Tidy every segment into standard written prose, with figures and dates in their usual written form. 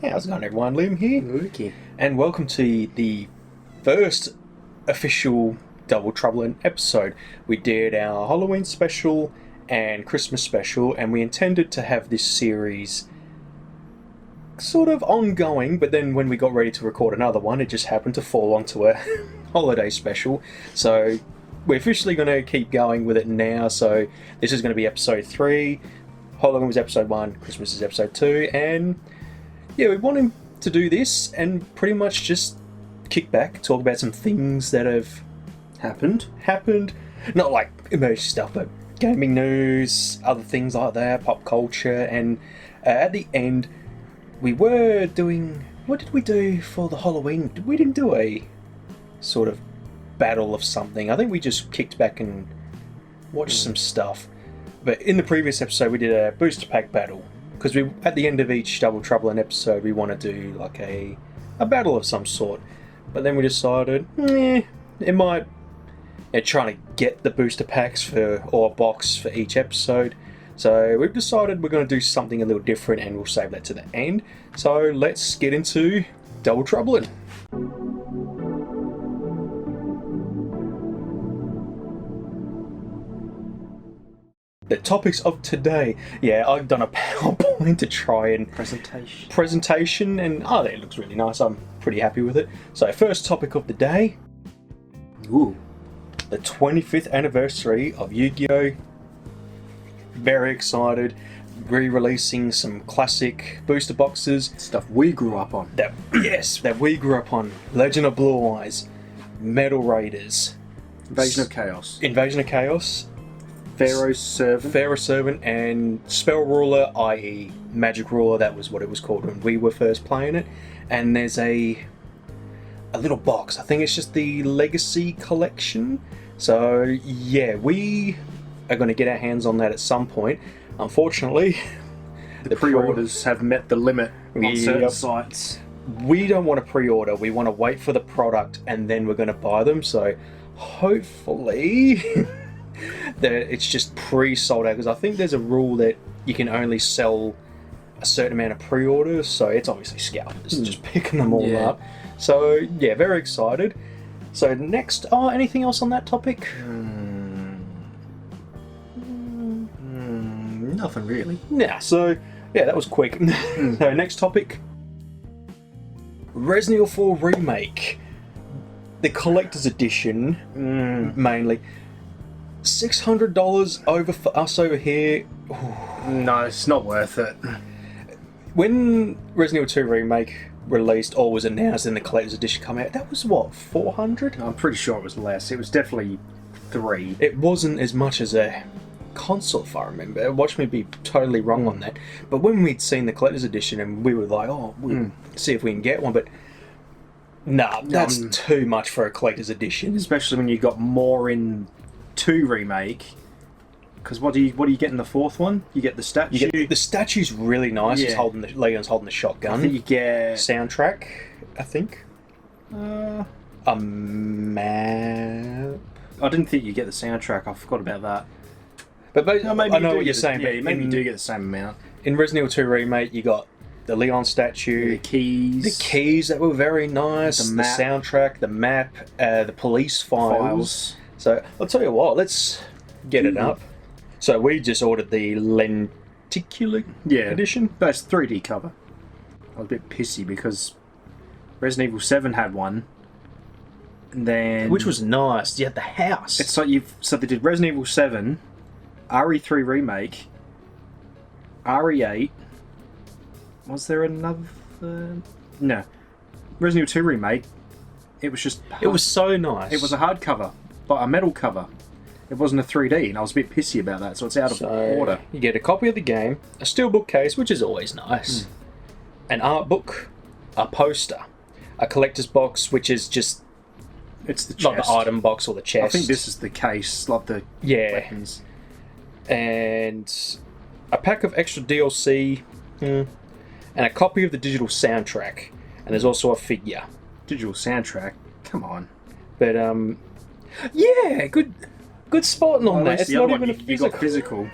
How's it going, everyone? Liam here. Okay. And welcome to the first official Double Troublin episode. We did our Halloween special and Christmas special, and we intended to have this series sort of ongoing, but then when we got ready to record another one, it just happened to fall onto a holiday special. So we're officially going to keep going with it now. So this is going to be episode 3. Halloween was episode 1, Christmas is episode 2, and yeah, we wanted to do this and pretty much just kick back, talk about some things that have happened. Not like emergency stuff, but gaming news, other things like that, pop culture, and at the end, we were doing... What did we do for the Halloween? We didn't do a sort of battle of something. I think we just kicked back and watched some stuff. But in the previous episode, we did a booster pack battle. Because we, at the end of each Double Troublin episode, we want to do like a battle of some sort. But then we decided, it might... trying to get the booster packs or a box for each episode. So we've decided we're going to do something a little different, and we'll save that to the end. So let's get into Double Troublin. The topics of today. Yeah, I've done a PowerPoint to try and... Presentation, and it looks really nice. I'm pretty happy with it. So first topic of the day. Ooh. The 25th anniversary of Yu-Gi-Oh! Very excited. Re-releasing some classic booster boxes. Stuff we grew up on. That we grew up on. Legend of Blue Eyes, Metal Raiders, Invasion of Chaos. Pharaoh's Servant, and Spell Ruler, i.e. Magic Ruler. That was what it was called when we were first playing it. And there's a little box. I think it's just the Legacy Collection. So yeah, we are going to get our hands on that at some point. Unfortunately, the pre-orders have met the limit on certain sites. We don't want to pre-order. We want to wait for the product and then we're going to buy them. So hopefully that it's just pre-sold out, because I think there's a rule that you can only sell a certain amount of pre-orders. So it's obviously scalpers just picking them all up. So yeah, very excited. So next, anything else on that topic? Nothing really. Yeah, so yeah, that was quick. So next topic. Resident Evil 4 Remake. The collector's edition, mainly. $600 over for us over here. No, it's not worth it. When Resident Evil 2 Remake released or was announced and the collector's edition come out, that was what, $400? I'm pretty sure it was less. It was definitely $300. It wasn't as much as a console, if I remember. Watch me be totally wrong on that. But when we'd seen the collector's edition and we were like, we'll see if we can get one, but that's too much for a collector's edition. Especially when you got more in 2 Remake. Because what do you get in the 4th one? You get the statue. The statue's really nice. He's Leon's holding the shotgun. I think you get soundtrack. I think a map. I didn't think you get the soundtrack. I forgot about that. But maybe I know what you're saying. Yeah, but maybe you do get the same amount. In Resident Evil 2 Remake, you got the Leon statue, the keys. The keys that were very nice. The soundtrack, the map, the police files. So I'll tell you what. Let's get it up. So we just ordered the lenticular edition. That's 3D cover. I was a bit pissy because Resident Evil 7 had one. And then... Which was nice. You had the house. It's like so they did Resident Evil 7, RE3 Remake, RE8. Was there another... No. Resident Evil 2 Remake. It was just... It was so nice. It was a hardcover. Like a metal cover. It wasn't a 3D, and I was a bit pissy about that, so it's out of order. You get a copy of the game, a steelbook case, which is always nice, an art book, a poster, a collector's box, which is just... It's the chest. Like the item box or the chest. I think this is the case, like the weapons. And a pack of extra DLC, and a copy of the digital soundtrack. And there's also a figure. Digital soundtrack? Come on. But, yeah, good spotting on that. It's not even a physical. You got physical.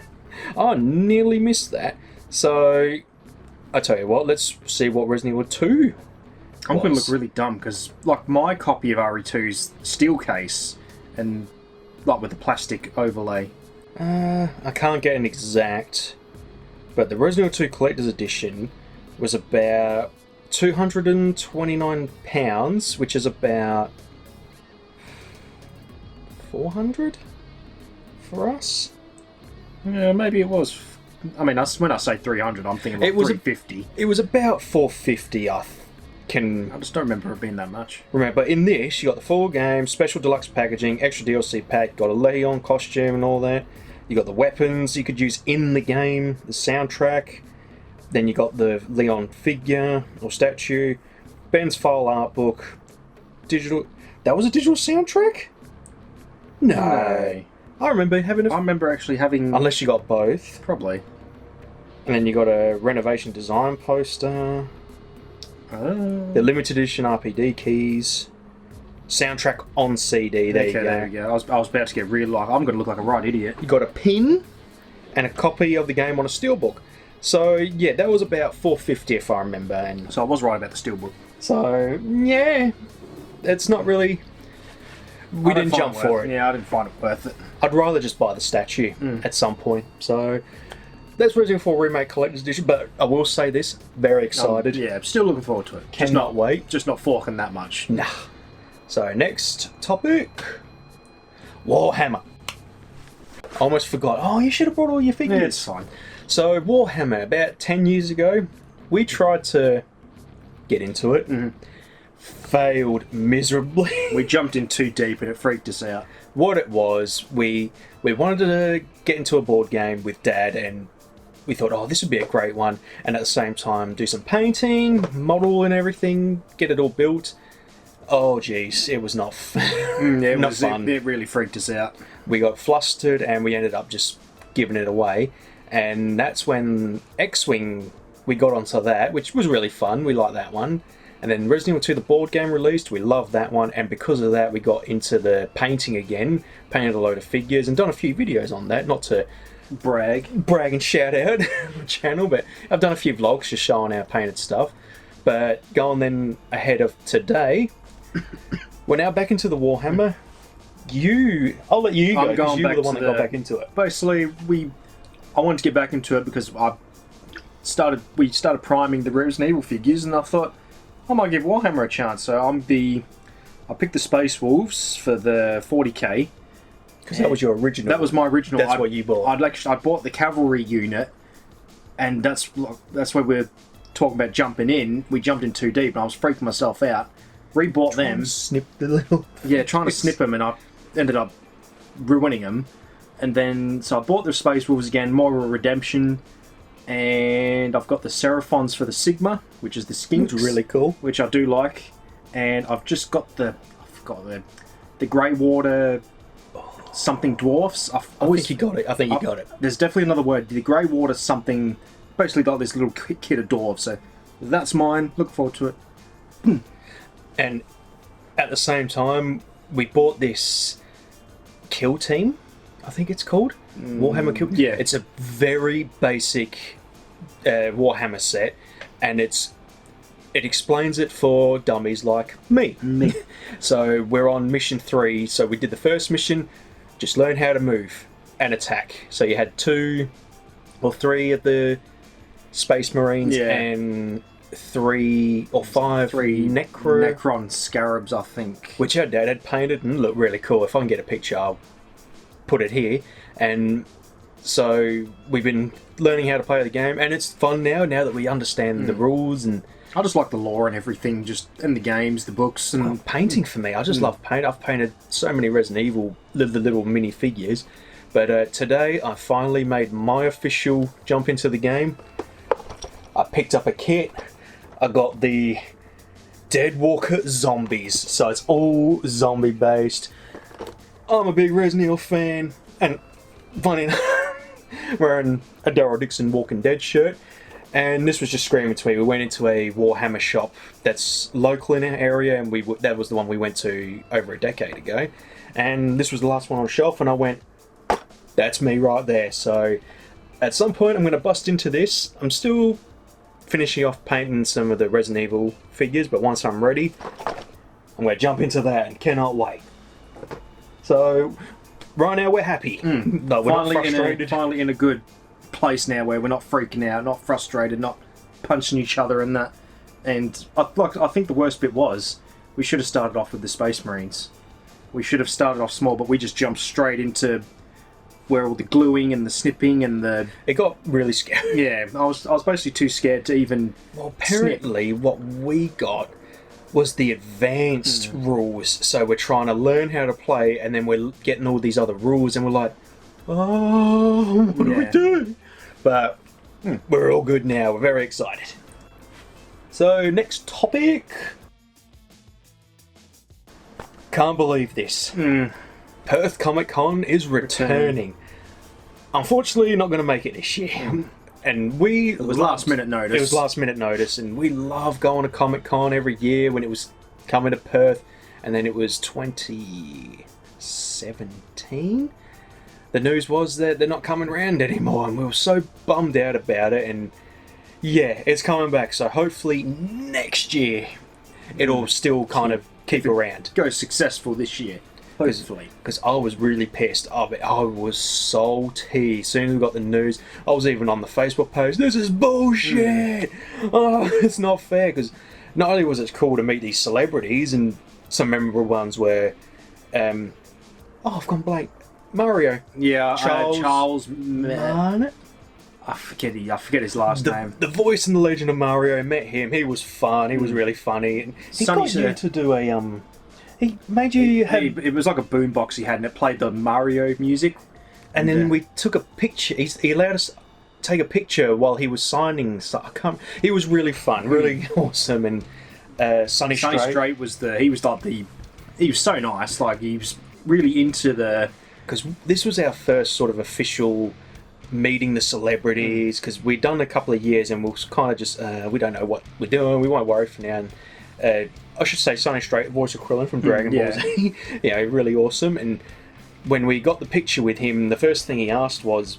I nearly missed that. So, I tell you what, let's see what Resident Evil 2 I'm going to was. look really dumb because, like, my copy of RE2's steel case and, like, with the plastic overlay. I can't get an exact, but the Resident Evil 2 Collector's Edition was about £229, which is about 400 for us. Yeah, maybe it was. I mean, when I say 300, I'm thinking like It was 350. It was about 450. I just don't remember it being that much. remember. But in this, you got the full game, special deluxe packaging, extra DLC pack, got a Leon costume and all that. You got the weapons you could use in the game, the soundtrack. Then you got the Leon figure or statue, Ben's file art book, digital. That was a digital soundtrack? No. I remember having I remember actually having. Unless you got both. Probably. And then you got a renovation design poster, the limited edition RPD keys, soundtrack on CD. There you go. I was about to get real like I'm going to look like a right idiot. You got a pin and a copy of the game on a steelbook. So yeah, that was about $450 if I remember. And so I was right about the steelbook. So yeah, it's not really. We didn't jump for it. Yeah, I didn't find it worth it. I'd rather just buy the statue at some point. So that's Resident Evil 4 Remake Collector's Edition. But I will say this: very excited. Yeah, still looking forward to it. Cannot wait. Just not forking that much. Nah. So next topic: Warhammer. Almost forgot. Oh, you should have brought all your figures. Yeah, it's fine. So Warhammer, about 10 years ago, we tried to get into it. Failed miserably. We jumped in too deep and it freaked us out. What it was, we wanted to get into a board game with Dad, and we thought, oh, this would be a great one. And at the same time, do some painting, model and everything, get it all built. Oh, geez, it was not not fun. It really freaked us out. We got flustered and we ended up just giving it away. And that's when X-Wing, we got onto that, which was really fun. We liked that one. And then Resident Evil 2, the board game released. We loved that one. And because of that, we got into the painting again. Painted a load of figures and done a few videos on that. Not to brag and shout out on the channel, but I've done a few vlogs just showing our painted stuff. But going then ahead of today, we're now back into the Warhammer. I'll let you go because you were the one that got back into it. Basically, I wanted to get back into it because we started priming the Resident Evil figures, and I thought I might give Warhammer a chance. So I picked the Space Wolves for the 40k because that was your original. That was my original. That's what you bought. I bought the cavalry unit, and that's where we're talking about jumping in. We jumped in too deep, and I was freaking myself out. Rebought them. Snip the little. Yeah, trying to snip them, and I ended up ruining them. And then, so I bought the Space Wolves again, Moral Redemption, and I've got the Seraphons for the Sigma, which is the Skinks. Looks really cool. Which I do like. And I've just got the Grey Water something dwarfs. I think you got it. There's definitely another word. The Grey Water something, basically got this little kit of dwarves. So that's mine. Look forward to it. And at the same time, we bought this Kill Team, I think it's called. Warhammer Kill Team. Yeah. It's a very basic Warhammer set, and it explains it for dummies like me. So we're on mission 3, so we did the first mission, just learn how to move and attack. So you had 2 or 3 of the Space Marines and 3 or 5 Necron scarabs, I think. Which our dad had painted and looked really cool. If I can get a picture, I'll put it here. And so we've been learning how to play the game, and it's fun now that we understand the rules. And I just like the lore and everything, just in the games, the books, and painting for me. I just love paint. I've painted so many Resident Evil, the little mini figures. But today I finally made my official jump into the game. I picked up a kit. I got the Deadwalker Zombies, so it's all zombie based. I'm a big Resident Evil fan, and funny enough, wearing a Daryl Dixon Walking Dead shirt, and this was just screaming to me. We went into a Warhammer shop that's local in our area, and that was the one we went to over a decade ago, and this was the last one on the shelf, and I went, that's me right there. So at some point I'm going to bust into this. I'm still finishing off painting some of the Resident Evil figures, but once I'm ready, I'm going to jump into that and cannot wait. So, right now we're happy. No, we're not frustrated. Finally in a good place now where we're not freaking out, not frustrated, not punching each other and that. And I think the worst bit was we should have started off with the Space Marines. We should have started off small, but we just jumped straight into where all the gluing and the snipping and the... It got really scary. Yeah, I was basically too scared to even... Well, apparently what we got was the advanced rules. So we're trying to learn how to play, and then we're getting all these other rules, and we're like, oh, what do we do? But we're all good now. We're very excited. So, next topic. Can't believe this. Perth Comic Con is returning. Unfortunately, not going to make it this year. And it was last minute notice. It was last minute notice, and we love going to Comic Con every year when it was coming to Perth. And then it was 2017. The news was that they're not coming around anymore, and we were so bummed out about it. And yeah, it's coming back. So hopefully next year it'll still kind of keep around. Go successful this year. Hopefully. Because I was really pissed. I was salty. As soon as we got the news, I was even on the Facebook page. This is bullshit. Oh, it's not fair. Because not only was it cool to meet these celebrities, and some memorable ones were, I've gone blank. Mario. Yeah, Charles. I forget his last name. The voice and the legend of Mario. Met him. He was fun. He was really funny. And he got you to do a He made you have... It was like a boombox he had, and it played the Mario music. And then we took a picture. He allowed us to take a picture while he was signing. So it was really fun, really awesome. And Sonny Strait was he was so nice. Like, he was really into the... Because this was our first sort of official meeting the celebrities. Because we'd done a couple of years, and we was kind of just we don't know what we're doing. We won't worry for now. And, I should say Sonny Strait, voice of Troublin from Dragon Ball Z. Really awesome. And when we got the picture with him, the first thing he asked was,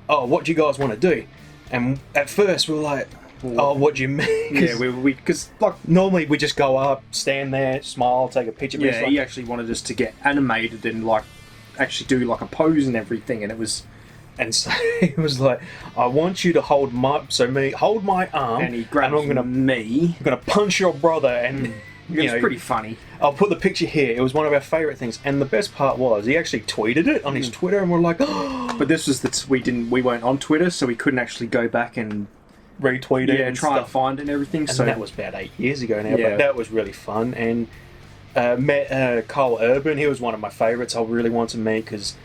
"Oh, what do you guys want to do?" And at first we were like, "Oh, what do you mean?" Because normally we just go up, stand there, smile, take a picture. Yeah, he actually wanted us to get animated and actually do a pose and everything, and it was. And so he was like, "I want you to hold my arm," and he grabbed I'm gonna punch your brother, and it was pretty funny. I'll put the picture here. It was one of our favourite things, and the best part was he actually tweeted it on his Twitter, and we're like, "Oh!" But this was we weren't on Twitter, so we couldn't actually go back and retweet it, and try to find it and everything. And so that was about 8 years ago now, but that was really fun. And met Carl Urban. He was one of my favourites. I really wanted to meet because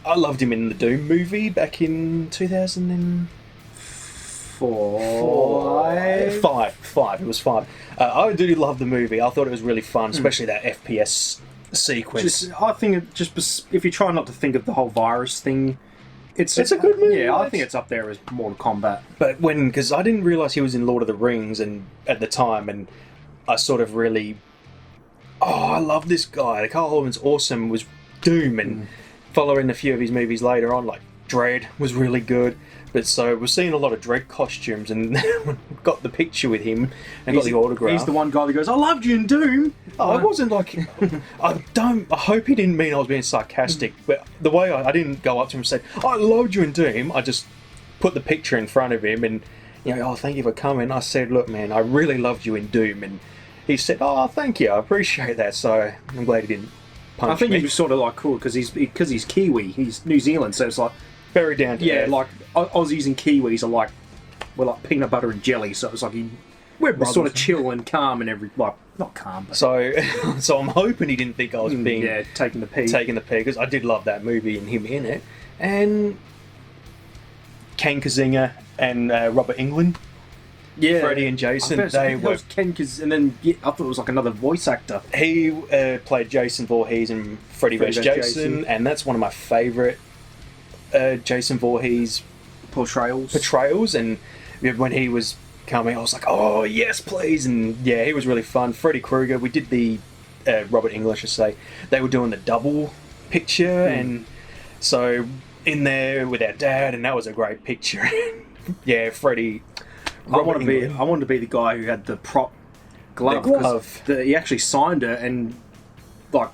I loved him in the Doom movie back in 2004. Five. It was 5. I do love the movie. I thought it was really fun, especially that FPS sequence. I think if you try not to think of the whole virus thing, it's a good movie. Yeah, I think it's up there as Mortal Kombat. But because I didn't realise he was in Lord of the Rings and at the time, and I sort of really, I love this guy. Carl Urban's awesome. Was Doom and. Following a few of his movies later on, like Dredd was really good. But so we're seeing a lot of Dredd costumes, and got the picture with him and got the autograph. He's the one guy that goes, "I loved you in Doom." Oh, it wasn't like I hope he didn't mean I was being sarcastic, but the way I didn't go up to him and say, "I loved you in Doom." I just put the picture in front of him, and "Oh, thank you for coming." I said, "Look, man, I really loved you in Doom," and he said, "Oh, thank you, I appreciate that." So I'm glad he didn't. I think he was sort of cool because he's Kiwi, he's New Zealand, so it's very down to earth. Like Aussies and Kiwis are we're like peanut butter and jelly, so it's we're sort of chill and calm and not calm. But so I'm hoping he didn't think I was being taking the pee because I did love that movie and him in it, and Ken Kazinga and Robert Englund. Yeah, Freddie and Jason. They were Ken, and then I thought it was another voice actor. He played Jason Voorhees in Freddy vs. Jason, and that's one of my favourite Jason Voorhees portrayals. And when he was coming, I was like, "Oh yes, please!" And he was really fun. Freddy Krueger. We did the Robert English, I say. They were doing the double picture, and so in there with our dad, and that was a great picture. Freddy I want to be. England. I wanted to be the guy who had the prop glove. The glove. 'cause he actually signed it, and like,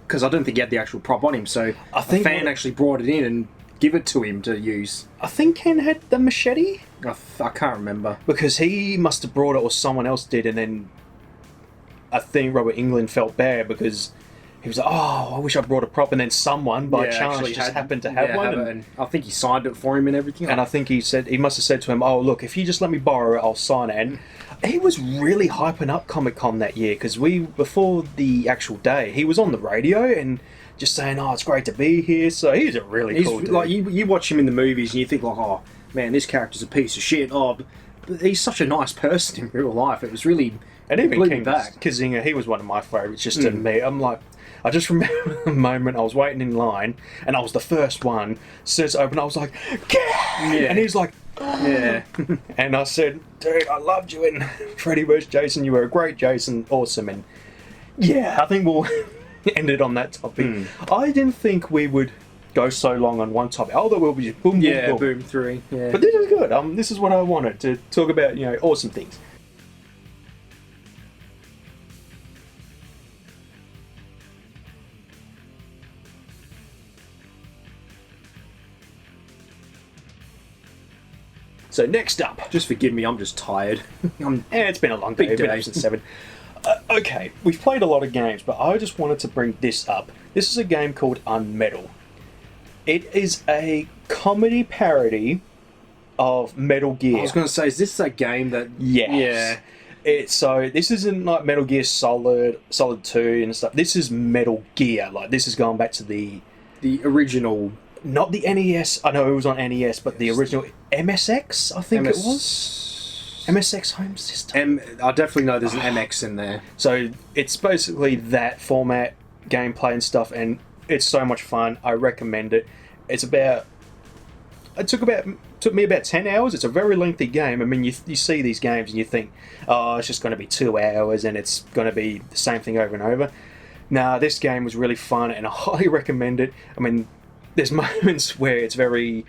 because I don't think he had the actual prop on him, so I think a fan actually brought it in and give it to him to use. I think Ken had the machete I can't remember. because he must have brought it, or someone else did, and then I think Robert England felt bad because he was like, "Oh, I wish I brought a prop," and then someone by chance just happened to have one. And I think he signed it for him and everything. And I think he must have said to him, "Oh, look, if you just let me borrow it, I'll sign it." And he was really hyping up Comic-Con that year because before the actual day, he was on the radio and just saying, "Oh, it's great to be here." So he's a really cool dude. Like you watch him in the movies and you think like, "Oh man, this character's a piece of shit." Oh, but he's such a nice person in real life. It was really and even blew me King back. Kazinga, he was one of my favourites. Just to me, I'm like, I just remember the moment I was waiting in line and I was the first one. So it's open, I was like, "Yeah!" And he's like, Yeah. and I said, "Dude, I loved you in Freddy vs. Jason. You were a great Jason, awesome." And yeah, I think we'll end it on that topic. I didn't think we would go so long on one topic. Although we'll be just boom, boom, boom. boom three. Yeah. But this is good. This is what I wanted to talk about. Awesome things. So next up, Just forgive me, I'm just tired. it's been a long day. Big It's been day. up since 7. Okay, we've played a lot of games, but I just wanted to bring this up. This is a game called Unmetal. It is a comedy parody of Metal Gear. I was going to say, is this a game that? Yes. So this isn't like Metal Gear Solid 2 and stuff. This is Metal Gear. Like, this is going back to the original. not the NES. I know it was on NES, but the original MSX. I think it was MSX Home System. I definitely know there's an MX in there. So it's basically that format, gameplay and stuff, and it's so much fun. I recommend it. It took me about 10 hours. It's a very lengthy game. I mean, you see these games and you think, oh, it's just going to be 2 hours and it's going to be the same thing over and over. Nah, this game was really fun and I highly recommend it. I mean, there's moments where it's very,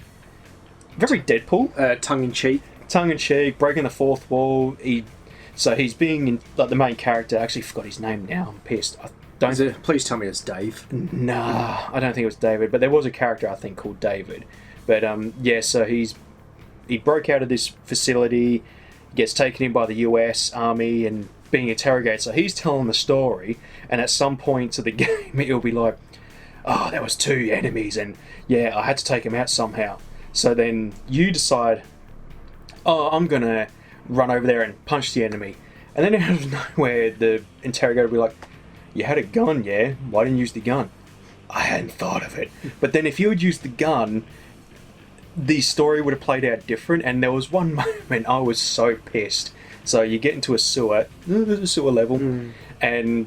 very Deadpool. Tongue-in-cheek. Tongue-in-cheek, breaking the fourth wall. He's being like the main character. I actually forgot his name now. I'm pissed. Please tell me it's Dave. Nah, I don't think it was David, but there was a character I think called David. But so he broke out of this facility, gets taken in by the US Army and being interrogated. So he's telling the story, and at some point to the game, it'll be like, "Oh, there was 2 enemies, and yeah, I had to take them out somehow." So then you decide, "Oh, I'm gonna run over there and punch the enemy," and then out of nowhere, the interrogator will be like, "You had a gun, yeah? Why didn't you use the gun?" "I hadn't thought of it." But then if you had used the gun, the story would have played out different. And there was one moment I was so pissed. So you get into a sewer level, and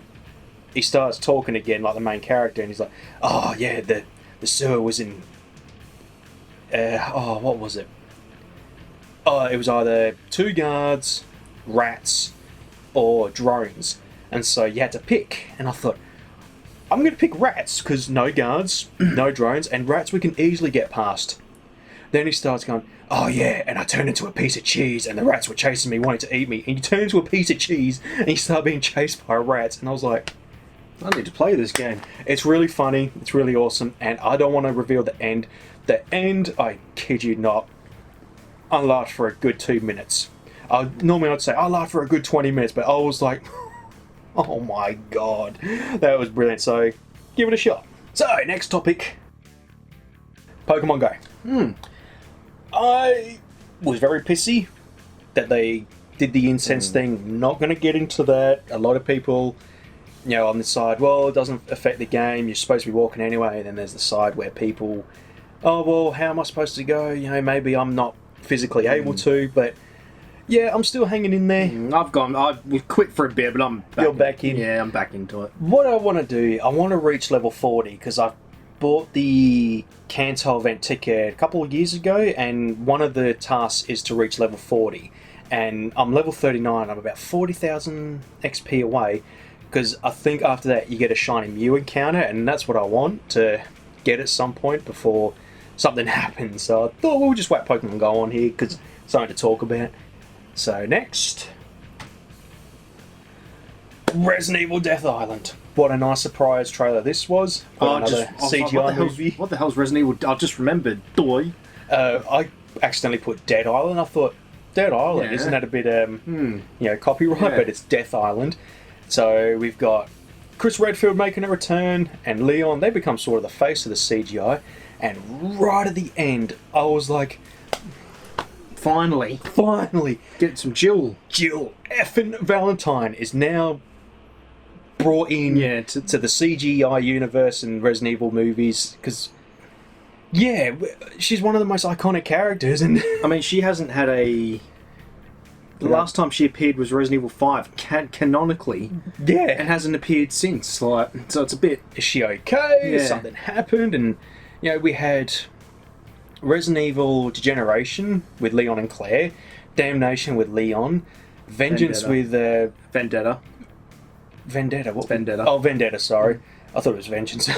he starts talking again like the main character, and he's like, "Oh yeah, the sewer was in what was it? Oh, it was either 2 guards, rats, or drones." And so you had to pick, and I thought, I'm going to pick rats, because no guards, no drones, and rats we can easily get past. Then he starts going, "Oh yeah, and I turned into a piece of cheese, and the rats were chasing me, wanting to eat me." And you turn into a piece of cheese, and you start being chased by rats, and I was like, I need to play this game. it's really funny, it's really awesome, and I don't want to reveal the end. The end, I kid you not, I laughed for a good 2 minutes. Normally I'd say, I laughed for a good 20 minutes, but I was like, oh my god, that was brilliant. So give it a shot. So next topic, Pokemon Go. I was very pissy that they did the incense thing. Not going to get into that. A lot of people, on the side, well, it doesn't affect the game, you're supposed to be walking anyway. And then there's the side where people, oh well, how am I supposed to go? Maybe I'm not physically able to, but yeah, I'm still hanging in there. We've quit for a bit, but I'm back. You're back in? Yeah, I'm back into it. What I want to do, I want to reach level 40 because I've bought the Kanto event ticket a couple of years ago, and one of the tasks is to reach level 40. And I'm level 39, I'm about 40,000 XP away, because I think after that you get a shiny Mew encounter, and that's what I want to get at some point before something happens. So I thought we'll just whack Pokemon Go on here because it's something to talk about. So next, Resident Evil Death Island. What a nice surprise trailer this was. Another CGI movie. What the hell's Resident Evil? I just remembered. Doy. I accidentally put Dead Island. I thought, Dead Island, isn't that a bit, copyright? Yeah. But it's Death Island. So we've got Chris Redfield making a return, and Leon. They become sort of the face of the CGI. And right at the end, I was like, Finally. get Some Jill. Jill effing Valentine is now brought in to the CGI universe and Resident Evil movies, because she's one of the most iconic characters. And I mean, she hasn't had a... The last time she appeared was Resident Evil 5, canonically, and hasn't appeared since. So it's a bit... Is she okay? Yeah. Something happened, and we had Resident Evil Degeneration with Leon and Claire, Damnation with Leon, Vengeance with Vendetta. Vendetta. What? Vendetta. Oh, Vendetta. Sorry, I thought it was Vengeance.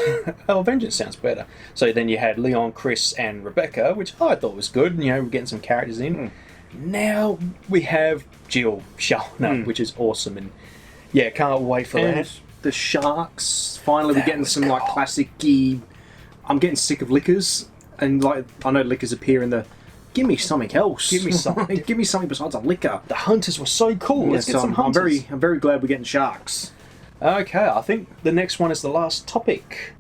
Oh, Vengeance sounds better. So then you had Leon, Chris, and Rebecca, which I thought was good. We're getting some characters in. Now we have Jill showing up, which is awesome, and can't wait for And that. the Sharks. Finally, we're That getting was some cool. classic-y... I'm getting sick of lickers, and I know lickers appear in the... Give me something else. Give me something. Give me something besides a liquor. The hunters were so cool. Let's get some I'm hunters. very glad we're getting Sharks. Okay, I think the next one is the last topic.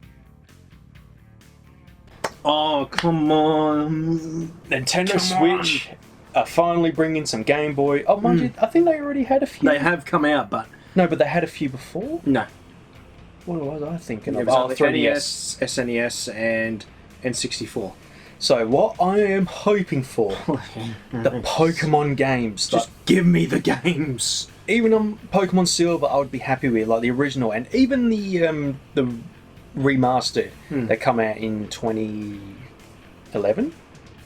Oh, come on. Nintendo Switch are finally bringing some Game Boy. Oh, mind you, I think they already had a few. They have come out, but... No, but they had a few before. No. What was I thinking It of? was Oh, only 3DS. NES, SNES, and N64. So what I am hoping for, the Pokemon games. Just give me the games. Even on Pokemon Silver, I would be happy with, like the original, and even the remastered that come out in 2011,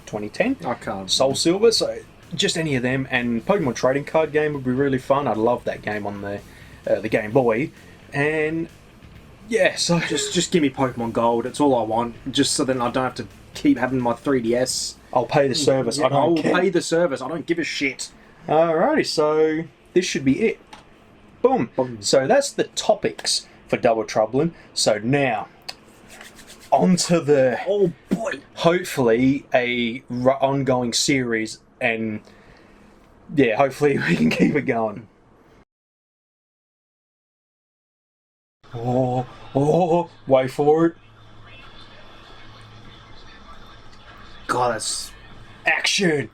2010. I can't. Soul Silver. So just any of them, and Pokemon trading card game would be really fun. I'd love that game on the Game Boy, and so Just give me Pokemon Gold. It's all I want. Just so then I don't have to keep having my 3DS. I'll pay the service. I I don't will care. pay the service. I don't give a shit. Alrighty, so this should be it. Boom. Boom. So that's the topics for Double Troublin'. So now, on to the, Oh boy. hopefully, ongoing series, and hopefully we can keep it going. Oh, wait for it. God, that's... Action!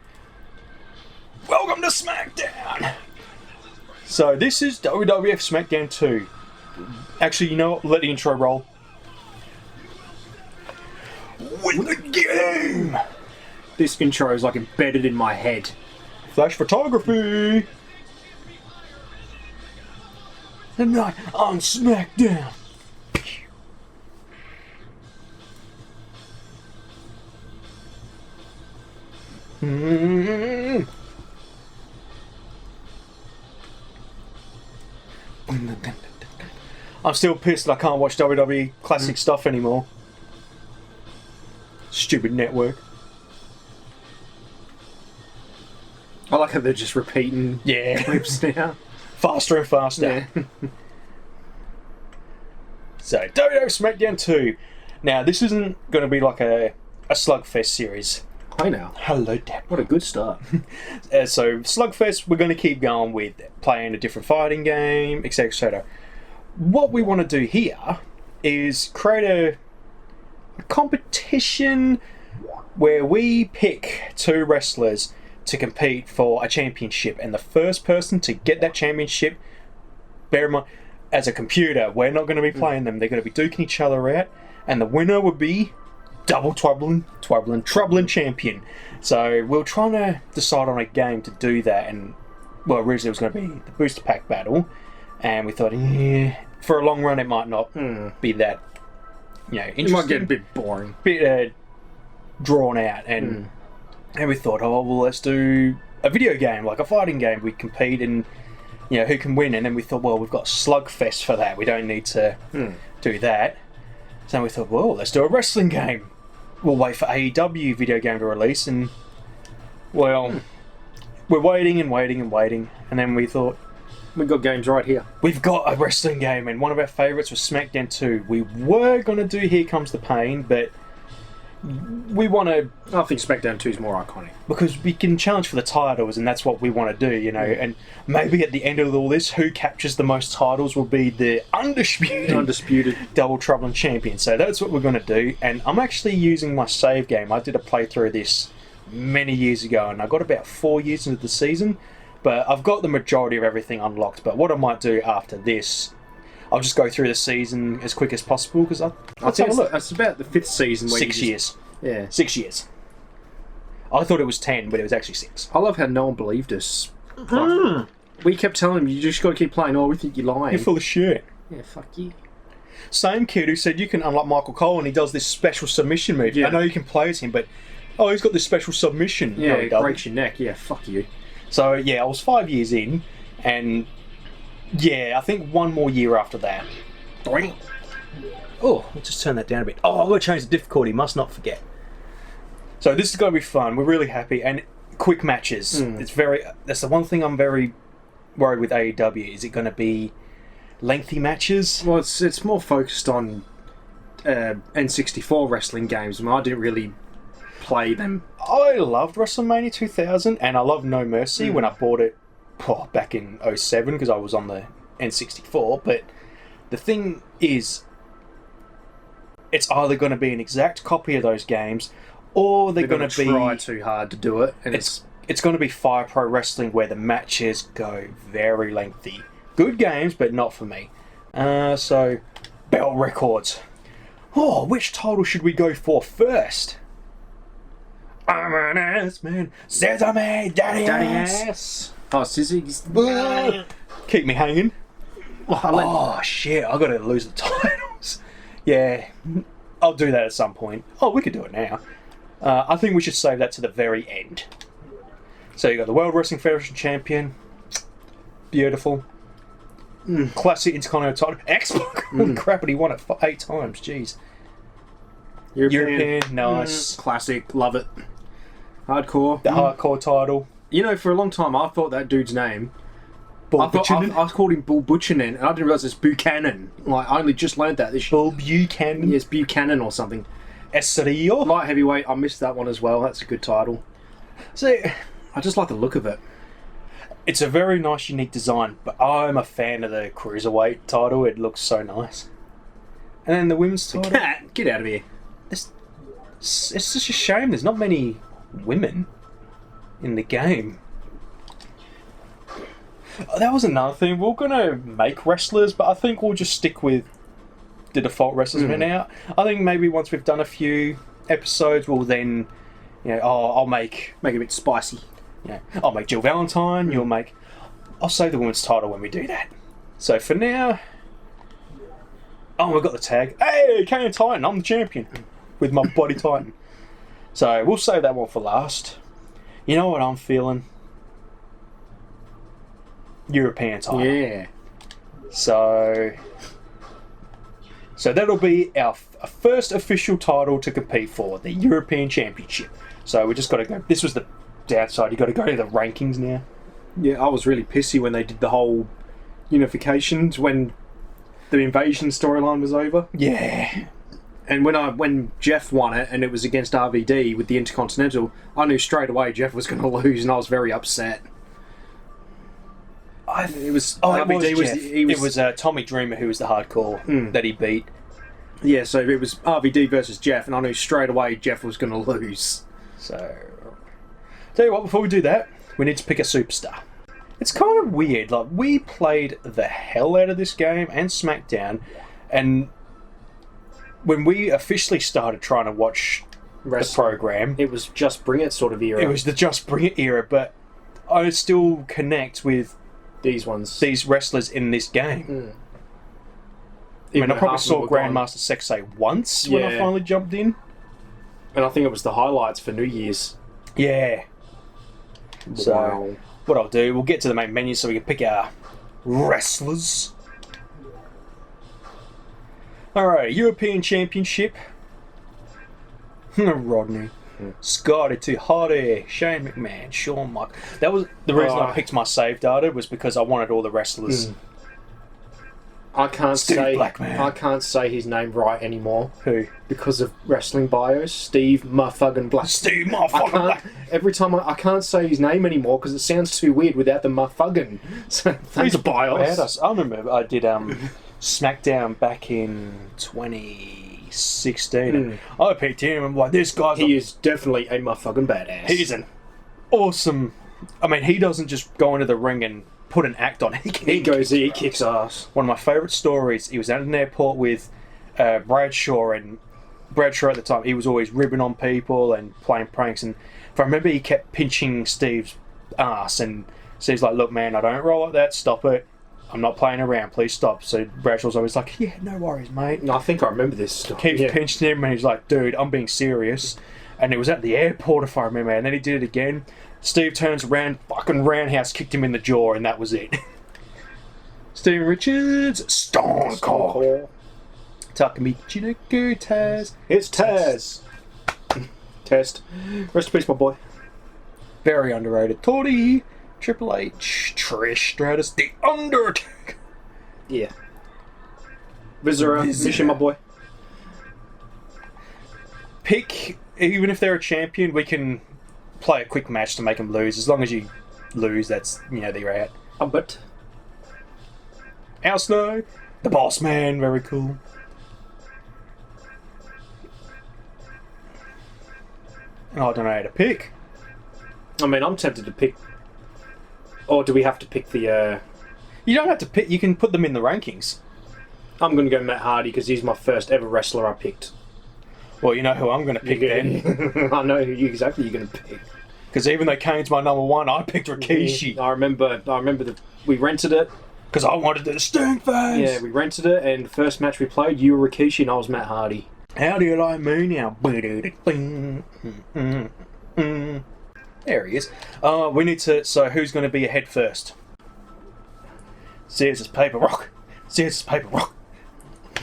Welcome to SmackDown! So this is WWF SmackDown 2. Actually, you know what? Let the intro roll. Win the game! This intro is embedded in my head. Flash photography! Tonight on SmackDown. I'm still pissed that I can't watch WWE classic stuff anymore. Stupid network. I like how they're just repeating Yeah. clips now. Faster and faster. So, WWF SmackDown 2. Now, this isn't going to be like a Slugfest series. Hi now. Hello, Dad. What a good start. So, Slugfest, we're going to keep going with playing a different fighting game, etc. etc. What we want to do here is create a competition where we pick two wrestlers to compete for a championship, and the first person to get that championship, bear in mind, as a computer, we're not going to be playing them, they're going to be duking each other out, and the winner would be Double Troublin' champion. So we're trying to decide on a game to do that, and well, originally it was going to be the booster pack battle, and we thought, for a long run it might not be that, interesting. It might get a bit boring. Bit drawn out, and we thought, oh well, let's do a video game, like a fighting game. We compete, and who can win. And then we thought, well, we've got Slugfest for that. We don't need to do that. So we thought, well, let's do a wrestling game. We'll wait for AEW video game to release, and well, we're waiting and waiting and waiting, and then we thought, We got games right here. we've got a wrestling game, and one of our favourites was SmackDown 2. We were going to do Here Comes the Pain, but we want to... I think SmackDown 2 is more iconic. Because we can challenge for the titles, and that's what we want to do, you know. And maybe at the end of all this, who captures the most titles will be the undisputed Double Troublin champion. So that's what we're going to do. And I'm actually using my save game. I did a playthrough of this many years ago, and I got about 4 years into the season. But I've got the majority of everything unlocked. But what I might do after this, I'll just go through the season as quick as possible, because I think it's about the 5th season. Where 6 years. Yeah. 6 years. I thought it was 10, but it was actually 6. I love how no one believed us. We kept telling him, you just got to keep playing. Oh, we think you're lying. You're full of shit. Yeah, fuck you. Same kid who said you can unlock Michael Cole and he does this special submission move. Yeah. I know you can play as him, but he's got this special submission. Yeah, No, he it doesn't. breaks your neck. Yeah, fuck you. So yeah, I was 5 years in, and yeah, I think one more year after that. Oh, let's just turn that down a bit. Oh, I'm going to change the difficulty, must not forget. So this is going to be fun. We're really happy, and quick matches. That's the one thing I'm very worried with AEW. Is it going to be lengthy matches? Well, it's more focused on N64 wrestling games. I mean, I didn't really play them. I loved WrestleMania 2000, and I loved No Mercy when I bought it back in 07 because I was on the N64. But the thing is, it's either going to be an exact copy of those games, or they're going to try too hard to do it, and it's going to be Fire Pro Wrestling where the matches go very lengthy. Good games, but not for me. So, Bell Records. Oh, which title should we go for first? I'm an ass man. Sesame, daddy ass. Oh, Sissy's. Keep me hanging. Well, Shit, I gotta lose the titles. Yeah, I'll do that at some point. Oh, we could do it now. I think we should save that to the very end. So you got the World Wrestling Federation Champion. Beautiful. Classic Intercontinental title. X-Pac. Holy crap, he won it 8 times. Jeez. European. Nice. Classic. Love it. Hardcore. The hardcore title. You know, for a long time, I thought that dude's name. Bull I Buchanan. called him Bull Buchanan, and I didn't realise it's Buchanan. Like, I only just learned that this year. Bull Buchanan. Yes, Buchanan or something. Esserio. Light heavyweight, I missed that one as well. That's a good title. So, I just like the look of it. it's a very nice, unique design, but I'm a fan of the Cruiserweight title. It looks so nice. And then the women's title. Cat, get out of here. It's such a shame there's not many women in the game. That was another thing. We're going to make wrestlers, but I think we'll just stick with the default wrestlers for now. I think maybe once we've done a few episodes, we'll then, I'll make Make it a bit spicy. I'll make Jill Valentine. You'll make. I'll save the women's title when we do that. So for now, we've got the tag. Hey, Kane Titan, I'm the champion with my body Titan. So we'll save that one for last. You know what I'm feeling? European title. Yeah. So that'll be our first official title to compete for, the European Championship. So we just got to go. This was the downside. You got to go to the rankings now. Yeah, I was really pissy when they did the whole unifications when the invasion storyline was over. Yeah. And when Jeff won it and it was against RVD with the Intercontinental, I knew straight away Jeff was going to lose, and I was very upset. It was It was Tommy Dreamer who was the hardcore that he beat. Yeah, so it was RVD versus Jeff, and I knew straight away Jeff was going to lose. So, tell you what, before we do that, we need to pick a superstar. It's kind of weird. Like, we played the hell out of this game and SmackDown, and when we officially started trying to watch the program, it was Just Bring It sort of era. It was the Just Bring It era, but I still connect with these wrestlers in this game. I mean, I probably saw Grandmaster Sexay once when I finally jumped in. And I think it was the highlights for New Year's. Yeah. So, what I'll do, we'll get to the main menu so we can pick our wrestlers. Alright, European Championship. Rodney. Scotty Too Hottie, Shane McMahon, Shawn Michaels. That was the reason I picked my save data, was because I wanted all the wrestlers. I can't Steve Blackman. I can't say his name right anymore. Who? Because of wrestling bios. Steve motherfucking Black. Steve motherfucking Black. Every time I can't say his name anymore because it sounds too weird without the motherfucking. So thanks, bios. I remember I did SmackDown back in 2016. And I picked him. I'm like, this guy's. He is definitely a motherfucking badass. He's an awesome. I mean, he doesn't just go into the ring and put an act on. He kicks ass. One of my favourite stories. He was at an airport with Bradshaw, and Bradshaw at the time, he was always ribbing on people and playing pranks. And if I remember, he kept pinching Steve's ass, and Steve's like, "Look, man, I don't roll like that. Stop it. I'm not playing around. Please stop." So Bradshaw's always like, "Yeah, no worries, mate." I think I remember this story. Keeps pinching him, and he's like, "Dude, I'm being serious." And it was at the airport, if I remember, and then he did it again. Steve turns around, fucking roundhouse kicked him in the jaw, and that was it. Steven Richards, Stone Cold. Takumi Chinako, Taz. It's Taz. Test. Rest in peace, my boy. Very underrated. Tori, Triple H, Trish Stratus, The Undertaker. Yeah. Viscera, Mission, my boy. Pick, even if they're a champion, we can play a quick match to make them lose. As long as you lose, that's, they're out. But Al Snow, the Boss Man, very cool. I don't know how to pick. I mean, I'm tempted to pick. Or do we have to pick the? You don't have to pick. You can put them in the rankings. I'm going to go Matt Hardy because he's my first ever wrestler I picked. Well, you know who I'm going to pick then. I know who exactly you're going to pick. Because even though Kane's my number one, I picked Rikishi. I remember that we rented it. Because I wanted the stink face. Yeah, we rented it, and the first match we played, you were Rikishi and I was Matt Hardy. How do you like me now? There he is. We need to... So who's going to be ahead first? Scissors, paper, rock. Scissors, paper, rock.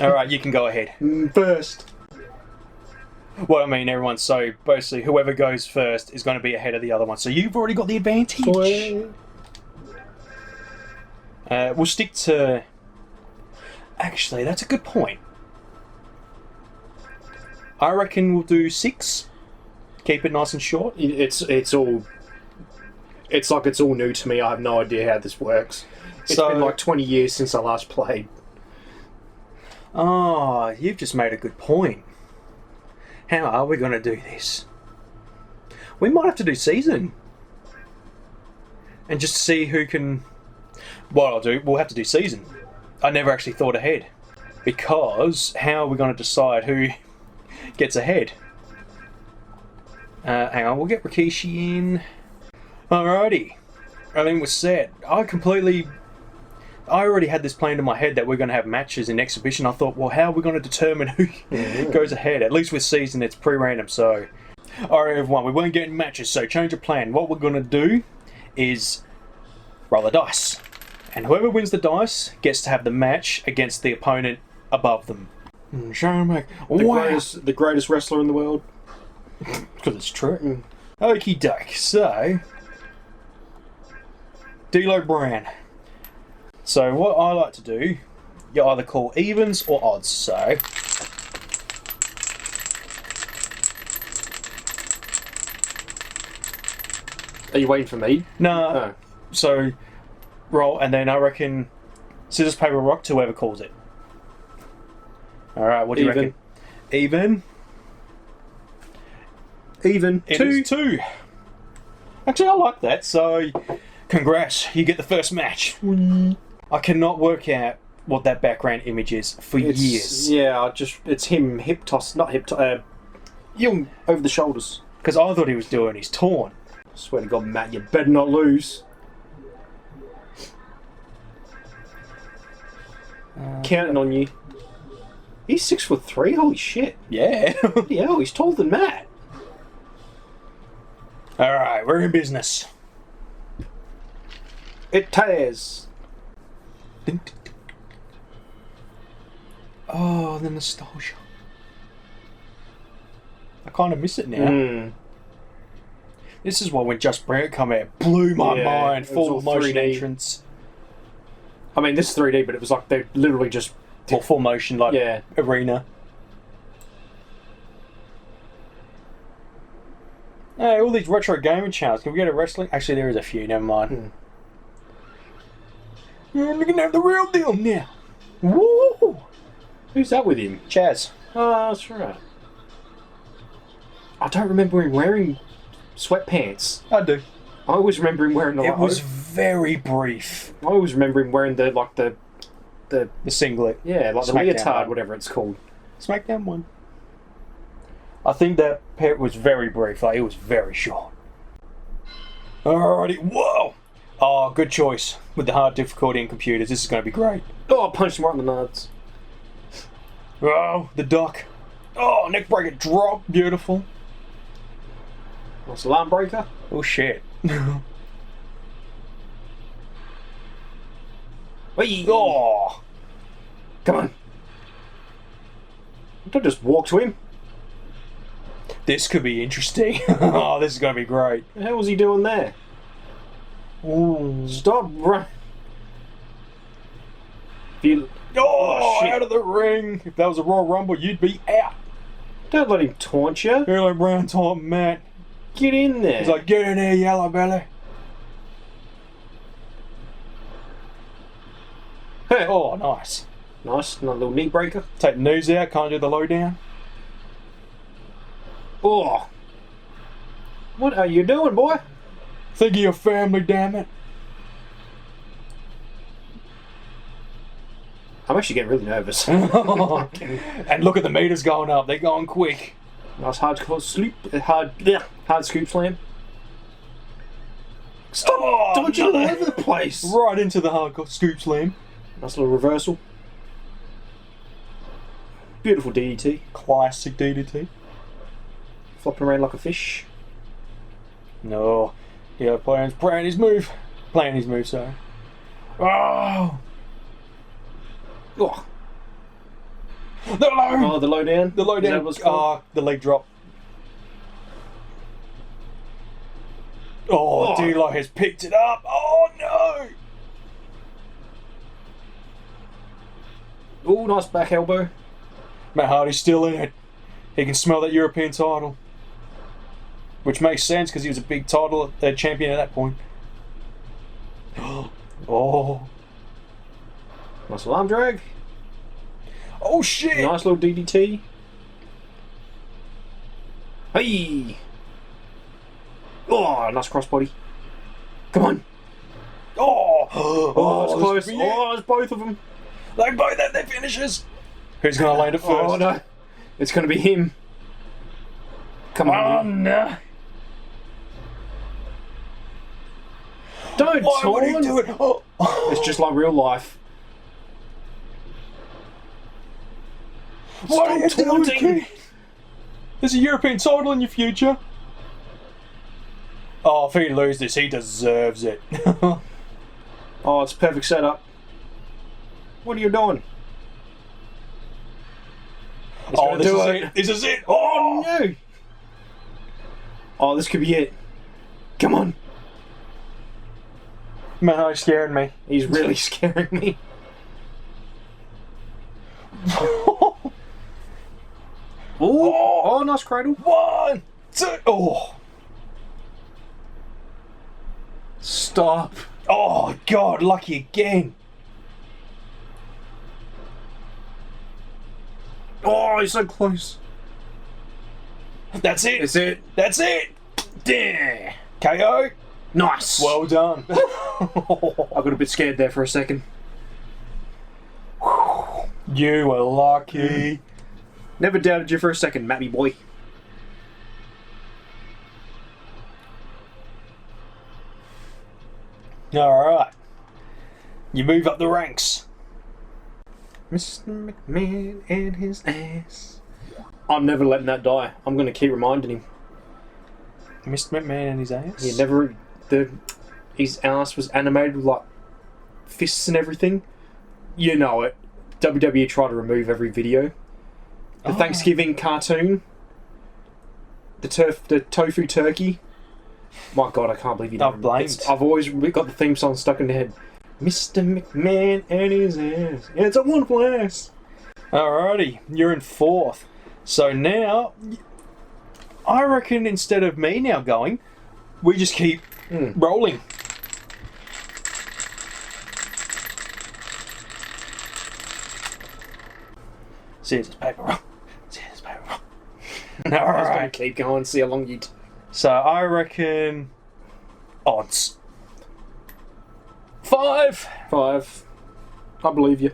Alright, you can go ahead. First. Well, I mean, everyone, so basically whoever goes first is going to be ahead of the other one. So you've already got the advantage. We'll stick to... Actually, that's a good point. I reckon we'll do 6. Keep it nice and short. It's all... It's like it's all new to me. I have no idea how this works. It's been like 20 years since I last played. Oh, you've just made a good point. How are we going to do this? We might have to do season. And just see who can... What I'll do, we'll have to do season. I never actually thought ahead. Because how are we going to decide who gets ahead? Hang on, we'll get Rikishi in. Alrighty. I think we're set. I already had this planned in my head that we're going to have matches in exhibition. I thought, well, how are we going to determine who goes ahead? At least with season, it's pre-random, so... Alright, everyone, we weren't getting matches, so change of plan. What we're going to do is roll the dice. And whoever wins the dice gets to have the match against the opponent above them. The greatest wrestler in the world. Because it's true. Okie doke. So, D'Lo Brown. So what I like to do, you either call evens or odds. So, are you waiting for me? No. Oh. So roll, and then I reckon scissors, paper, rock to whoever calls it. All right. What do you reckon? Even. Even. It is 2. Actually, I like that. So, congrats. You get the first match. I cannot work out what that background image is for years. Yeah, it's him hip toss, not hip toss, young over the shoulders. Because I thought he was doing his torn. I swear to God, Matt, you better not lose. Counting on you. He's 6'3". Holy shit! Yeah. Yeah, he's taller than Matt. All right, we're in business. It tears. Oh, the nostalgia. I kind of miss it now. This is why when Just Bring It come out, blew my mind. it was Full all motion 3D. entrance. I mean, this is 3D, but it was like they literally just Or full motion, like Yeah. arena. Hey, all these retro gaming channels. Can we get a wrestling? Actually, there is a few. Never mind. We're gonna have the real deal now. Woo! Who's that with him? Chaz. Oh, that's right. I don't remember him wearing sweatpants. I do. I always remember him wearing the. It was very brief. I always remember him wearing the The singlet. yeah, like the Smackdown leotard, one. whatever it's called. SmackDown one. I think that pair was very brief. Like, it was very short. Alrighty. Whoa! Oh, good choice. With the hard difficulty in computers, this is going to be great. Oh, I punched him right in the nuts. Oh, the duck. Oh, neck breaker drop. Beautiful. Nice alarm breaker. Oh, shit. Whee! Oh. Come on. Don't just walk to him. This could be interesting. Oh, this is going to be great. What the hell was he doing there? Ooh. Stop running. Oh, Oh, shit. out of the ring. If that was a Royal Rumble, you'd be out. Don't let him taunt you. Hello, Brown Top Matt. Get in there. He's like, get in there, yellow belly. Hey. Oh, nice. Nice, another little knee breaker. Take the knees out, can't do the low down. Oh. What are you doing, boy? Think of your family, damn it. I'm actually getting really nervous. And look at the meters going up. They're going quick. Nice hard scoop slam. Stop Oh, dodging all no. over the place. Right into the hardcore scoop slam. Nice little reversal. Beautiful DDT. Classic DDT. Flopping around like a fish. No. Yeah, playing his move. Playing his move, sorry. Oh. Oh, The low. oh the low down. The low Is that down. what it's called? The leg drop. Oh, Oh. D-Lo has picked it up. Oh, no. Oh, nice back elbow. Matt Hardy's still in it. He can smell that European title. Which makes sense because he was a big title champion at that point. Oh. Nice alarm drag. Oh, shit. Nice little DDT. Hey. Oh, nice crossbody. Come on. Oh. Oh, it's this close. could be it. Oh, it's both of them. They both have their finishes. Who's going to land it first? Oh, no. It's going to be him. Come Oh, on. no. Don't Why would he taunt. do it? Oh. It's just like real life. Why are you Stop taunting. taunting? There's a European title in your future. Oh, if he loses this, he deserves it. Oh, it's a perfect setup. What are you doing? He's Oh, gonna this do is it. it. This is it. Oh, no. Oh, this could be it. Come on. Man, he's scaring me. He's really scaring me. Oh, nice cradle. 1, 2. Oh. Stop. Oh, God, lucky again. Oh, he's so close. That's it. That's it. That's it. Yeah. KO. Nice. Well done. I got a bit scared there for a second. You were lucky. Never doubted you for a second, Matty boy. Alright. You move up the ranks. Mr. McMahon and his ass. I'm never letting that die. I'm going to keep reminding him. Mr. McMahon and his ass? He never... His ass was animated with, like, fists and everything. You know it. WWE tried to remove every video. The Thanksgiving cartoon. The tofu turkey. My God, I can't believe you I've don't. blamed. I've always got the theme song stuck in the head. Mr. McMahon and his ass. And it's a wonderful ass. Alrighty, you're in 4th. So now, I reckon instead of me now going, we just keep rolling. Scissors, paper, rock. Scissors, paper, rock. I was going Alright. to keep going, see how long you... So I reckon odds. 5. 5. I believe you.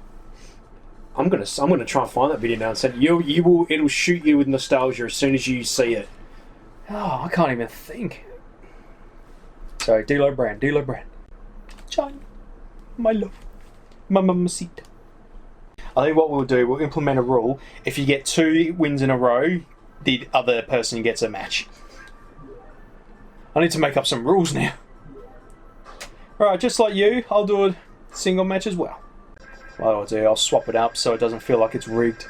I'm gonna try and find that video now and send you. It'll shoot you with nostalgia as soon as you see it. Oh, I can't even think. Sorry, D'Lo Brown. China, my love, my mamacita. I think what we'll do, we'll implement a rule. If you get 2 wins in a row, the other person gets a match. I need to make up some rules now. Alright, just like you, I'll do a single match as well. What I'll do, I'll swap it up so it doesn't feel like it's rigged.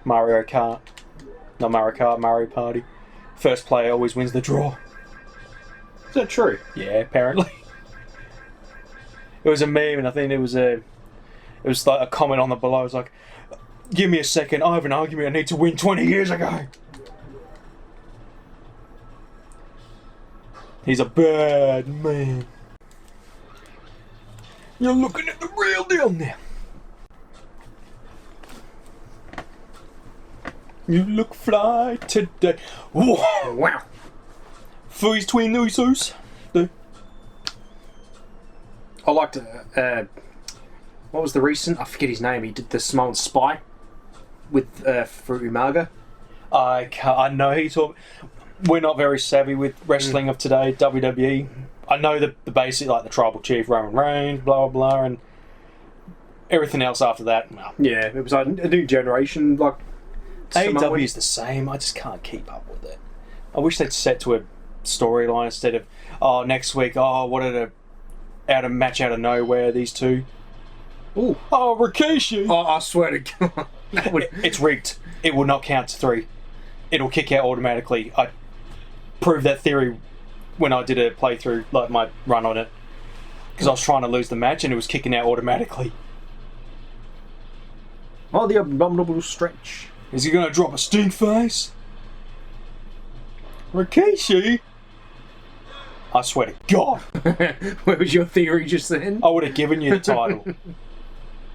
Mario Kart. Not Mario Kart, Mario Party. First player always wins the draw. Is that true? Yeah, apparently. It was a meme, and I think it was like a comment on the below. It was like, give me a second, I have an argument I need to win 20 years ago. He's a bad man. You're looking at the real deal now. You look fly today. Whoa. Wow. Freeze between those toes. I liked what was the recent? I forget his name. He did the Samoan Spy with for Umaga. I know he's talking. We're not very savvy with wrestling of today, WWE. I know the basic, like the Tribal Chief, Roman Reigns, blah, blah, blah, and everything else after that. Well, Yeah, it was like a new generation. Like AEW is the same. I just can't keep up with it. I wish they'd set to a storyline instead of, next week, what a match out of nowhere, these two. Ooh. Oh, Rikishi! Oh, I swear to God. That would... It's rigged. It will not count to 3. It'll kick out automatically. I proved that theory when I did a playthrough, like my run on it, because I was trying to lose the match and it was kicking out automatically. Oh, the abominable stretch. Is he going to drop a stink face? Rikishi? I swear to God. What was your theory just then? I would have given you the title.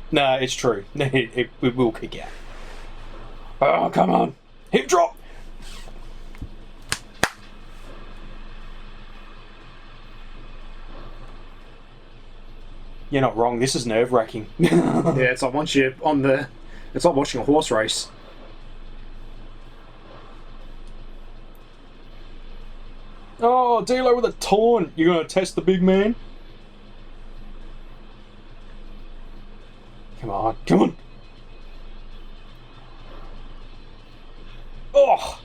No, it's true. It will kick out. Oh, come on. Hip drop. You're not wrong. This is nerve-wracking. Yeah, it's like once you're on the... It's like watching a horse race. Oh, D'Lo with a taunt. You're going to test the big man? Come on. Come on. Oh!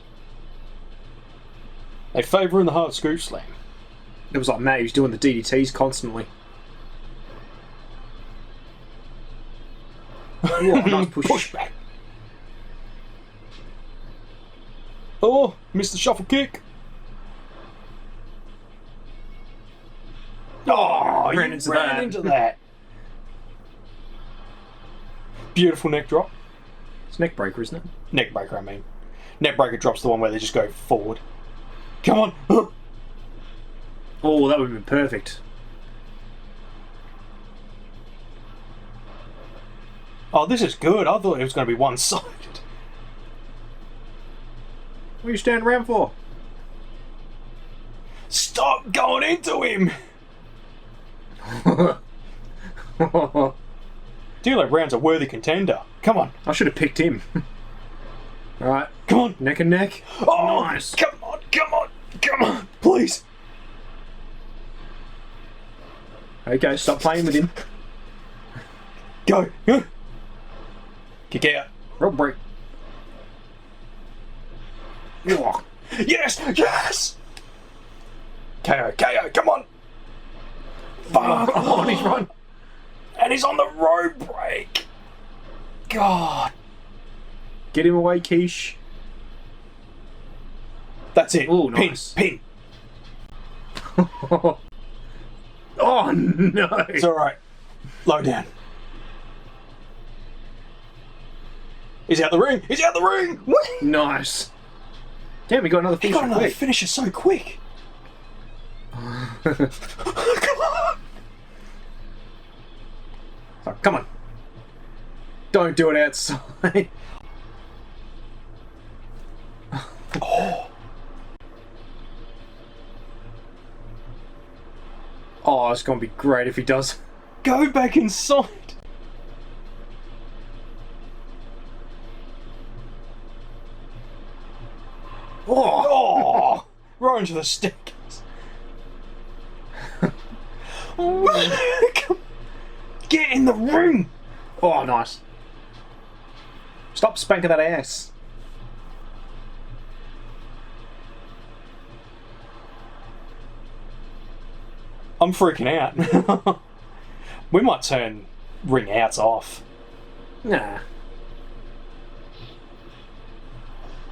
They favour in the hard scoop slam. It was like Matt, he was doing the DDTs constantly. Oh, nice push. Back. Oh, missed the shuffle kick. Oh, Ran you into ran that. into that. Beautiful neck drop. It's neck breaker, isn't it? Neck breaker, I mean. Neck breaker drop's the one where they just go forward. Come on. Oh, that would have been perfect. Oh, this is good. I thought it was going to be one-sided. What are you standing around for? Stop going into him. D'Lo Brown's a worthy contender. Come on. I should have picked him. Alright, Come on. neck and neck. Oh, Nice. Come on. Come on. Come on. Please. Okay, stop playing with him. Go. Go. Kick out. Rope break. Oh, Yes. Yes. KO. KO. Come on. Fuck. oh, he's run. And he's on the road break. God. Get him away, Quiche. That's it. Ooh, Pin. nice. Pin. Oh no! It's alright. Low down. He's out the ring! He's out the ring! What? Nice. Damn, we got another He finisher got another quick. finisher so quick. Come on! Oh, come on. Don't do it outside. Oh. Oh, it's gonna be great if he does. Go back inside. Oh, Oh, right into the stick. Get in the ring. oh, nice. Stop spanking that ass. I'm freaking out. We might turn ring outs off. Nah.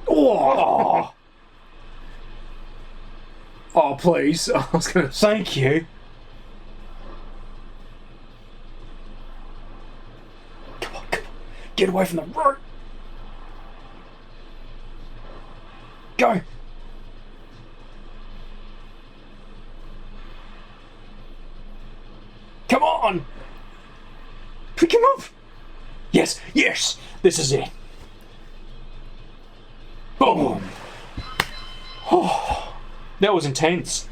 Oh, Oh, please. I was gonna. thank you. Come on, come on. Get away from the rope. Go. Come on. Pick him up. Yes, yes. This is it. Boom. Oh, that was intense.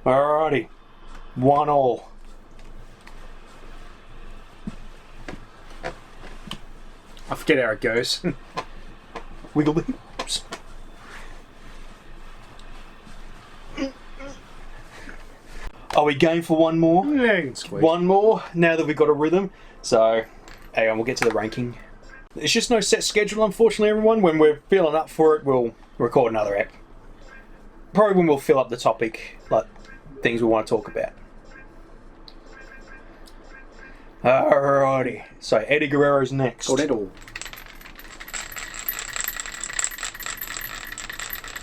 Alrighty. 1-1. I forget how it goes. Wiggle the hips. Are we going for one more? One more, now that we've got a rhythm. So, hang on, we'll get to the ranking. There's just no set schedule, unfortunately, everyone. When we're feeling up for it, we'll record another ep. Probably when we'll fill up the topic, like things we want to talk about. Alrighty. So, Eddie Guerrero's next. Tornado.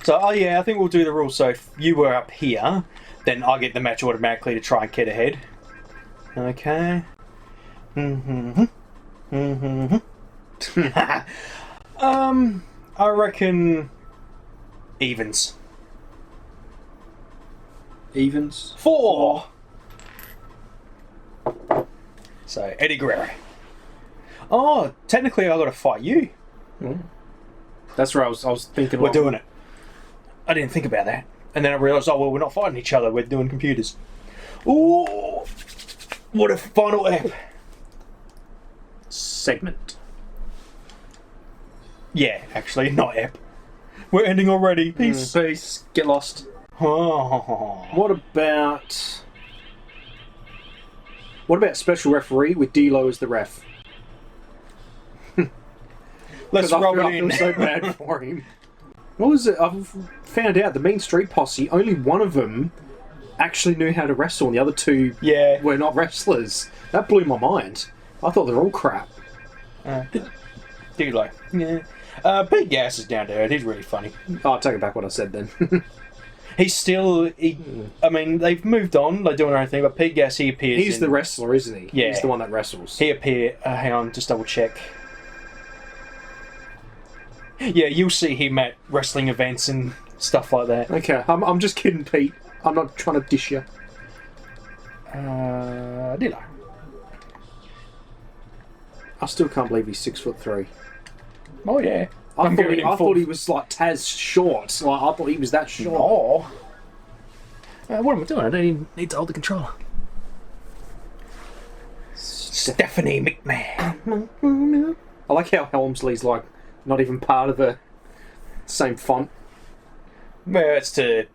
So, oh yeah, I think we'll do the rules. So, if you were up here, then I get the match automatically to try and get ahead. Okay. I reckon evens. Evens. 4. So Eddie Guerrero. Oh, technically I got to fight you. That's where I was thinking. We're doing it. I didn't think about that, and then I realised, oh well, we're not fighting each other. We're doing computers. Ooh, what a final ep. Segment. Yeah, actually, not ep. We're ending already. Peace. Peace. Get lost. Oh. What about special referee with D-Lo as the ref? Let's I rub it feel in. so bad for him. What was it? I've found out the Mean Street Posse, only one of them actually knew how to wrestle, and the other two Yeah. were not wrestlers. That blew my mind. I thought they were all crap. D-Lo. Yeah. Pete Gas is down to earth. He's really funny. Oh, I'll take it back what I said then. He's still. I mean, they've moved on. They're doing their own thing. But Pete Gas, he appears. He's the wrestler, isn't he? Yeah. He's the one that wrestles. He appear. Hang on, just double check. Yeah, you'll see him at wrestling events and stuff like that. Okay, I'm just kidding, Pete. I'm not trying to dish you. Did I? I still can't believe he's 6'3". Oh yeah. I giving him thought he was like Taz short. Like I thought he was that short. Oh. What am I doing? I don't even need to hold the controller. Stephanie McMahon. I like how Helmsley's like not even part of the same font. Well, it's to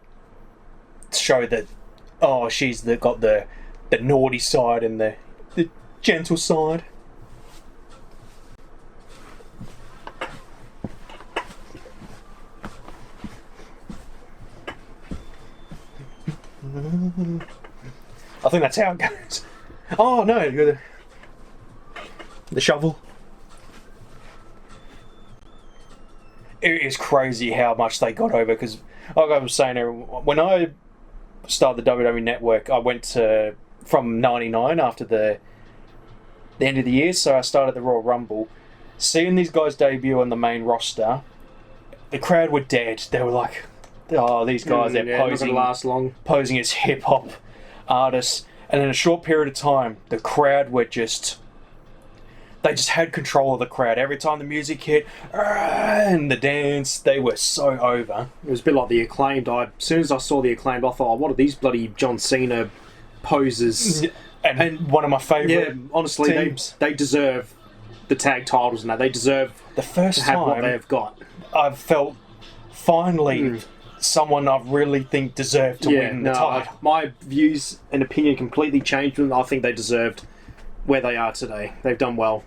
show that she's got the naughty side and the gentle side. I think that's how it goes. Oh no, you got the shovel. It is crazy how much they got over, because like I was saying, when I started the WWE Network, I went to from '99 after the end of the year, so I started the Royal Rumble. Seeing these guys debut on the main roster, the crowd were dead. They were like, "Oh, these guys, they're not gonna last long." posing as hip hop artists." And in a short period of time, the crowd were they just had control of the crowd. Every time the music hit, and the dance, they were so over. It was a bit like the Acclaimed. As soon as I saw the Acclaimed, I thought, oh, what are these bloody John Cena poses? And one of my favourite Yeah, honestly, teams. they deserve the tag titles and that. They deserve The first to have what time they've got. I've felt finally someone I really think deserved to win the title. My views and opinion completely changed, and I think they deserved where they are today. They've done well.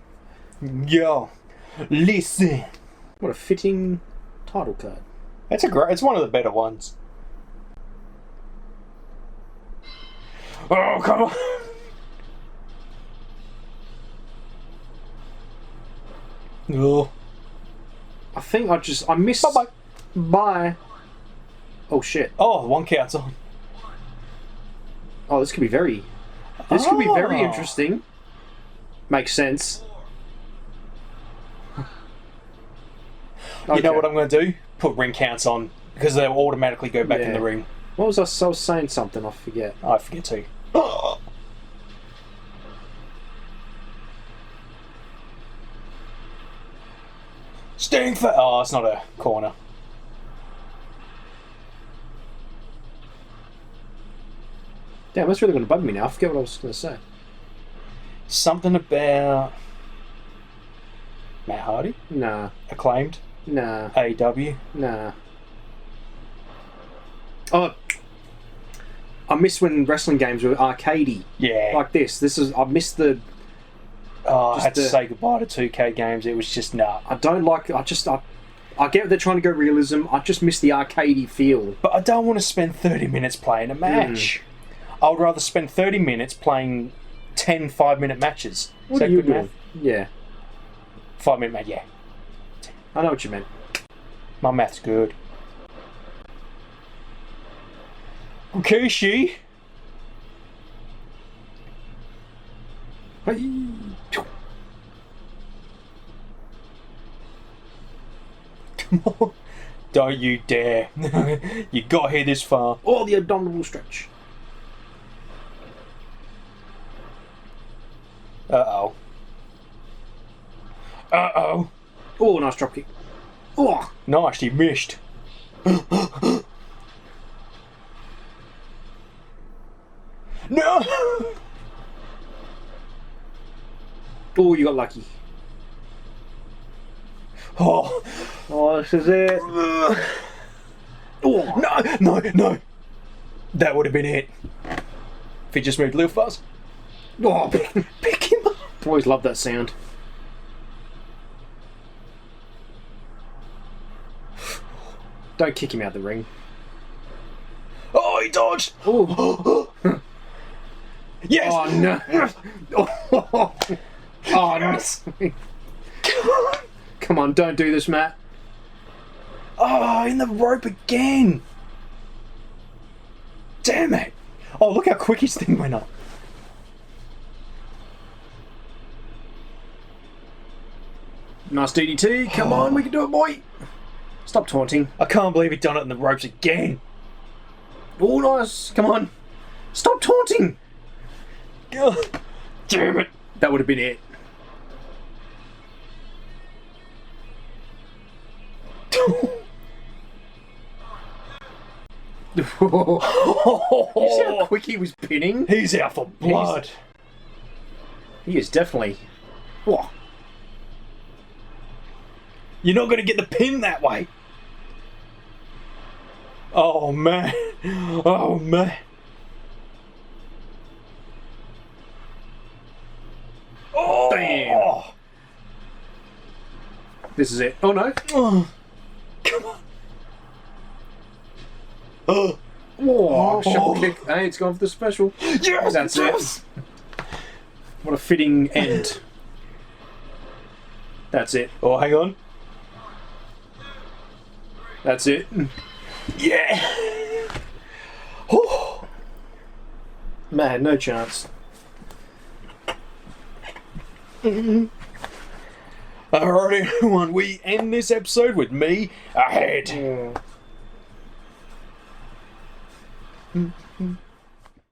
Yo, listen. What a fitting title card. It's one of the better ones. Oh, come on. Oh. I think I missed. Bye-bye. Bye. Oh shit. Oh, one count's on. Oh, this could be very Oh. interesting. Makes sense. You know what I'm going to do? Put ring counts on, because they'll automatically go back in the ring. What was I was saying something, I forget. I forget too. Sting for... Oh, it's not a corner. Damn, that's really going to bug me now. I forget what I was going to say. Something about... Matt Hardy? Nah. Acclaimed? Nah. AEW? Nah. Oh, I miss when wrestling games were arcadey. Yeah. Like this. I missed the... I had to say goodbye to 2K games. It was just nah. I don't like... I get that they're trying to go realism. I just miss the arcadey feel. But I don't want to spend 30 minutes playing a match. I would rather spend 30 minutes playing 10 5-minute matches. What Is are you that good doing? Yeah. 5-minute match, yeah. I know what you meant. My math's good. Okay, she. Hey. Come on. Don't you dare. You got here this far. Oh, the abdominal stretch. Uh-oh. Uh-oh. Oh, nice dropkick. Oh. Nice, he missed. No! Oh, you got lucky. Oh. Oh, this is it. Oh. No. That would have been it. If he just moved a little fast. Oh, Pick him up. I always love that sound. Don't kick him out the ring. Oh, he dodged. Oh, Yes. oh no. Oh, no. Come on. Come on, don't do this, Matt. Oh, in the rope again. Damn it. Oh, look how quick his thing went up. Nice DDT. Come on, we can do it, boy. Stop taunting. I can't believe he done it in the ropes again. Oh, nice. Come on. Stop taunting. God damn it. That would have been it. You see how quick he was pinning? He's out for blood. He is definitely... Whoa. You're not going to get the pin that way. Oh, man. Oh, man. Oh, Damn. This is it. Oh, no. Oh. Come on. Oh. Whoa. Shuffle kick. Hey, it's gone for the special. Yes, That's it. What a fitting end. That's it. Oh, hang on. That's it. Yeah. Oh. Man, no chance. Alright, everyone, we end this episode with me ahead.